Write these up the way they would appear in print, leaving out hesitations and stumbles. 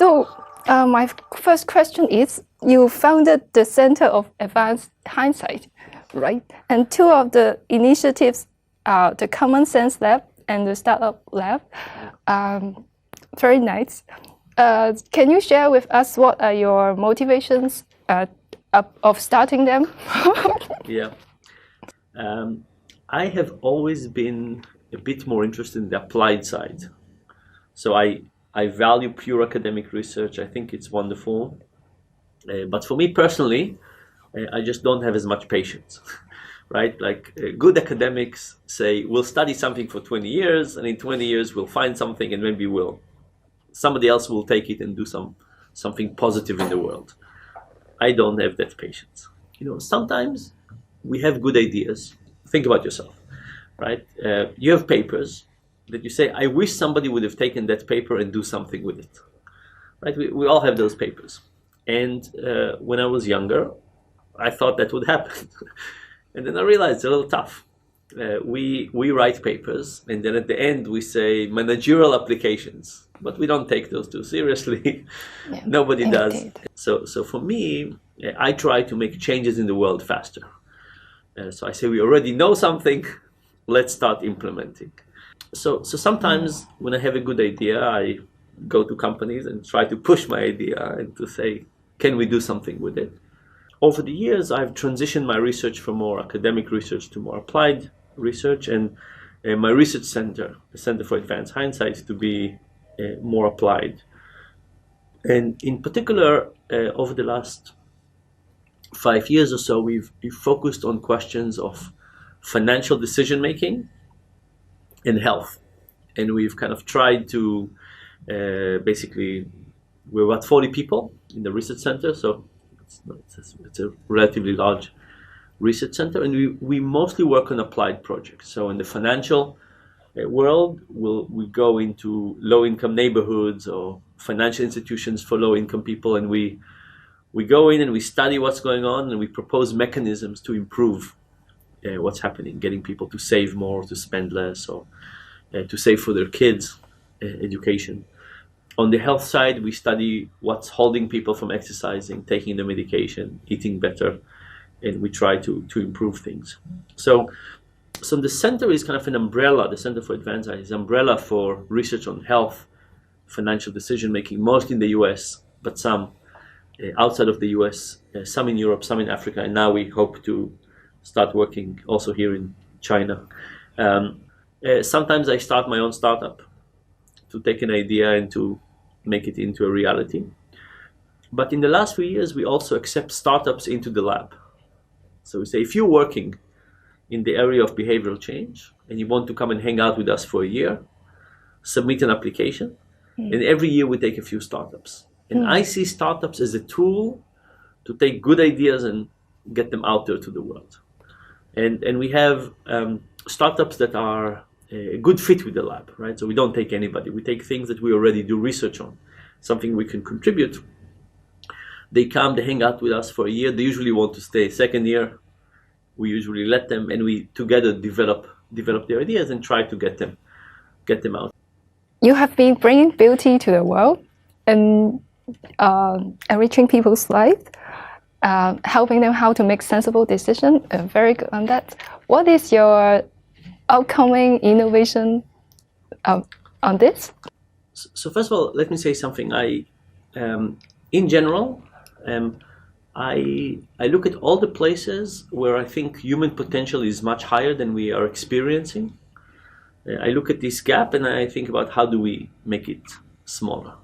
So my first question is, you founded the Center of Advanced Hindsight, right? And two of the initiatives are the Common Sense Lab and the Startup Lab. Very nice. Can you share with us what are your motivations of starting them? Yeah. I have always been a bit more interested in the applied side. So I value pure academic research. I think it's wonderful. But for me personally, I just don't have as much patience, right? Like good academics say, we'll study something for 20 years, and in 20 years we'll find something, and maybe somebody else will take it and do something positive in the world. I don't have that patience. Sometimes we have good ideas. Think about yourself, right? You have papers that you say, I wish somebody would have taken that paper and do something with it, right? We all have those papers. And when I was younger, I thought that would happen. And then I realized it's a little tough. We write papers, and then at the end we say managerial applications, but we don't take those too seriously. Yeah, nobody does. So for me, I try to make changes in the world faster. So I say, we already know something, let's start implementing. So sometimes when I have a good idea, I go to companies and try to push my idea and to say, can we do something with it? Over the years, I've transitioned my research from more academic research to more applied research, and my research center, the Center for Advanced Hindsight, to be more applied. And in particular, over the last 5 years or so, we've focused on questions of financial decision-making and health. And we've kind of tried to basically, we're about 40 people in the research center, so it's a relatively large research center, and we mostly work on applied projects. So in the financial world, we go into low-income neighborhoods or financial institutions for low-income people, and we go in and we study what's going on, and we propose mechanisms to improve what's happening, getting people to save more, to spend less, or to save for their kids' education. On the health side, we study what's holding people from exercising, taking the medication, eating better, and we try to improve things. So the center is kind of an umbrella. The Center for Advanced Hindsight is an umbrella for research on health, financial decision-making, mostly in the US, but some outside of the US, some in Europe, some in Africa, and now we hope to start working also here in China. Sometimes I start my own startup to take an idea and to make it into a reality. But in the last few years, we also accept startups into the lab. So we say, if you're working in the area of behavioral change and you want to come and hang out with us for a year, submit an application. And every year we take a few startups. And I see startups as a tool to take good ideas and get them out there to the world. And we have startups that are a good fit with the lab, right? So we don't take anybody. We take things that we already do research on, something we can contribute. They come, they hang out with us for a year. They usually want to stay a second year. We usually let them, and we together develop their ideas and try to get them out. You have been bringing beauty to the world and enriching people's lives, helping them how to make sensible decisions. Very good on that. What is your upcoming innovation on this? So first of all, let me say something. In general, I look at all the places where I think human potential is much higher than we are experiencing. I look at this gap and I think about how do we make it smaller.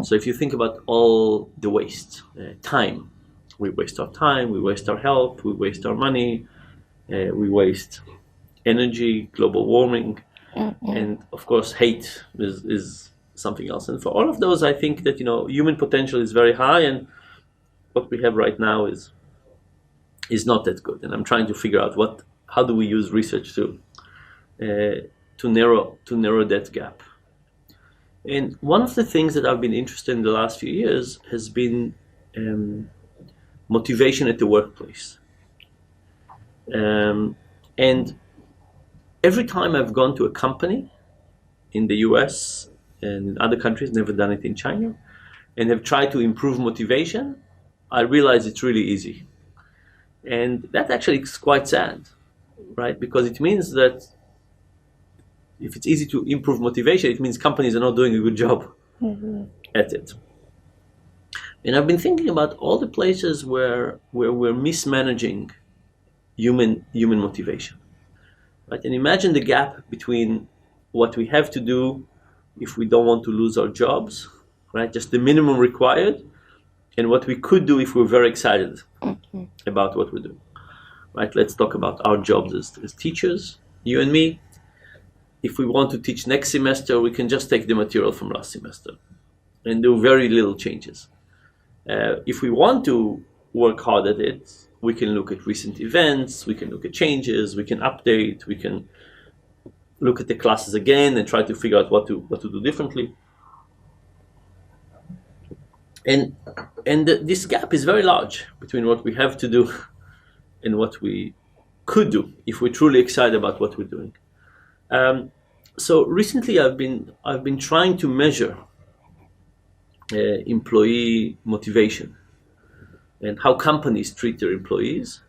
So if you think about all the waste, time, we waste our time, we waste our health, we waste our money, we waste energy, global warming, and of course hate is something else. And for all of those, I think that human potential is very high, and what we have right now is not that good. And I'm trying to figure out how do we use research to narrow that gap. And one of the things that I've been interested in the last few years has been motivation at the workplace. And every time I've gone to a company in the US and in other countries, never done it in China, and have tried to improve motivation, I realize it's really easy. And that actually is quite sad, right? Because it means that if it's easy to improve motivation, it means companies are not doing a good job at it. And I've been thinking about all the places where we're mismanaging human motivation, right? And imagine the gap between what we have to do if we don't want to lose our jobs, right? Just the minimum required, and what we could do if we're very excited about what we're doing, right? Let's talk about our jobs as teachers, you and me. If we want to teach next semester, we can just take the material from last semester and do very little changes. If we want to work hard at it, we can look at recent events, we can look at changes, we can update, we can look at the classes again and try to figure out what to do differently. And this gap is very large between what we have to do and what we could do if we're truly excited about what we're doing. So recently I've been trying to measure employee motivation and how companies treat their employees.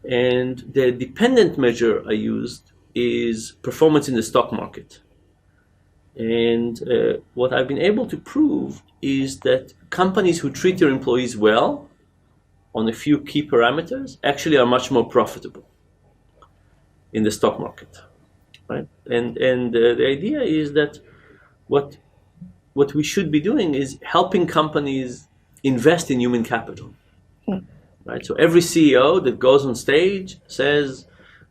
And the dependent measure I used is performance in the stock market. And what I've been able to prove is that companies who treat their employees well on a few key parameters actually are much more profitable in the stock market, right? And the idea is that what we should be doing is helping companies invest in human capital, right? So every CEO that goes on stage says,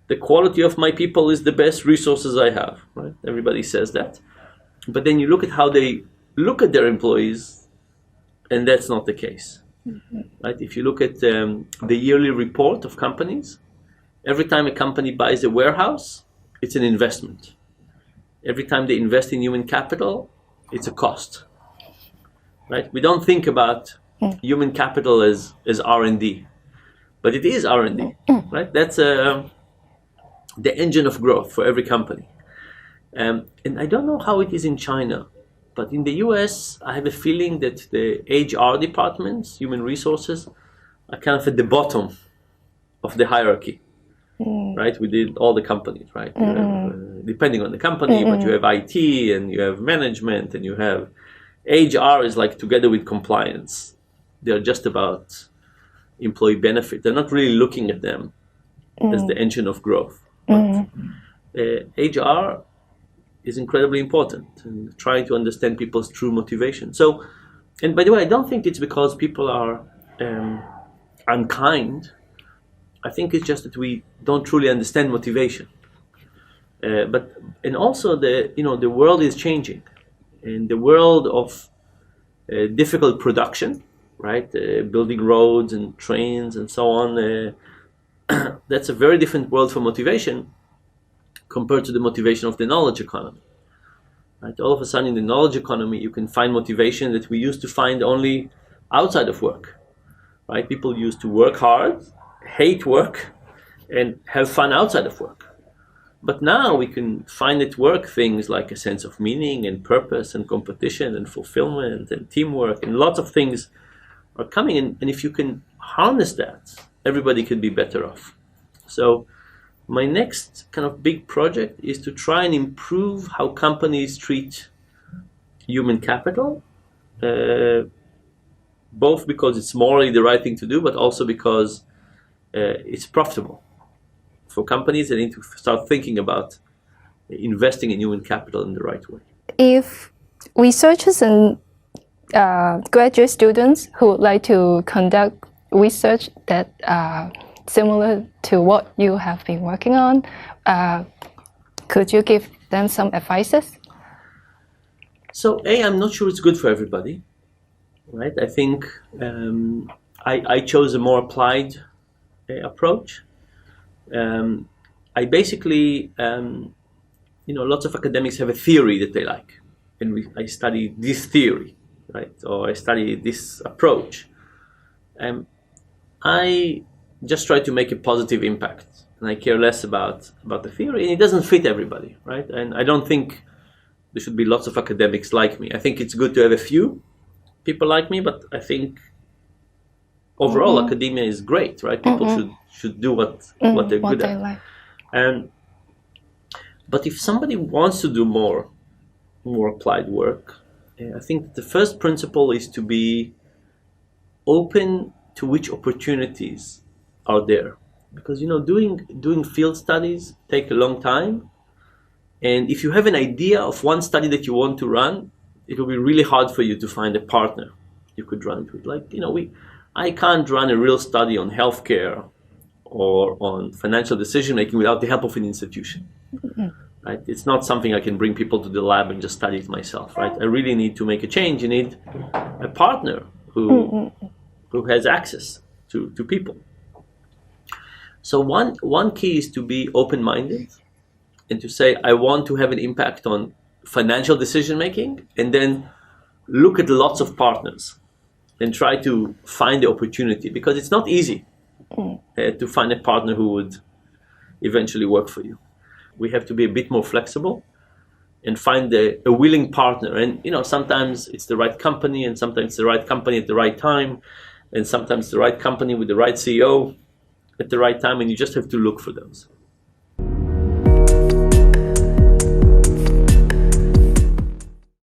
the quality of my people is the best resources I have, right? Everybody says that. But then you look at how they look at their employees, and that's not the case, right? If you look at the yearly report of companies, every time a company buys a warehouse, it's an investment. Every time they invest in human capital, it's a cost, right? We don't think about human capital as R&D, but it is R&D, right? That's the engine of growth for every company. And I don't know how it is in China, but in the US, I have a feeling that the HR departments, human resources, are kind of at the bottom of the hierarchy, right? We did all the companies, right? You have, depending on the company, but you have IT and you have management and you have HR is like together with compliance. They're just about employee benefit. They're not really looking at them as the engine of growth. But HR is incredibly important and trying to understand people's true motivation. So, and by the way, I don't think it's because people are unkind. I think it's just that we don't truly understand motivation. And also the world is changing, and the world of difficult production, right? Building roads and trains and so on. That's a very different world for motivation compared to the motivation of the knowledge economy. Right? All of a sudden in the knowledge economy, you can find motivation that we used to find only outside of work. Right? People used to work hard, hate work, and have fun outside of work. But now we can find at work things like a sense of meaning and purpose and competition and fulfillment and teamwork, and lots of things are coming in. And if you can harness that, everybody could be better off. So my next kind of big project is to try and improve how companies treat human capital, both because it's morally the right thing to do, but also because it's profitable. For companies, they need to start thinking about investing in human capital in the right way. If researchers and graduate students who would like to conduct research that similar to what you have been working on, could you give them some advices? So, I'm not sure it's good for everybody, right? I think I chose a more applied approach. I basically, lots of academics have a theory that they like, and I study this theory, right? Or I study this approach. I just try to make a positive impact, and I care less about the theory, and it doesn't fit everybody, right? And I don't think there should be lots of academics like me. I think it's good to have a few people like me, but I think overall academia is great, right? People should do what they're good at. Like. But if somebody wants to do more applied work, I think the first principle is to be open to which opportunities are there, because doing field studies take a long time, and if you have an idea of one study that you want to run, it will be really hard for you to find a partner you could run it with. Like, I can't run a real study on healthcare or on financial decision making without the help of an institution. Right? It's not something I can bring people to the lab and just study it myself. Right? I really need to make a change. You need a partner who has access to people. So one key is to be open-minded and to say, I want to have an impact on financial decision making, and then look at lots of partners and try to find the opportunity, because it's not easy to find a partner who would eventually work for you. We have to be a bit more flexible and find a willing partner. And sometimes it's the right company, and sometimes it's the right company at the right time, and sometimes the right company with the right CEO at the right time, and you just have to look for those.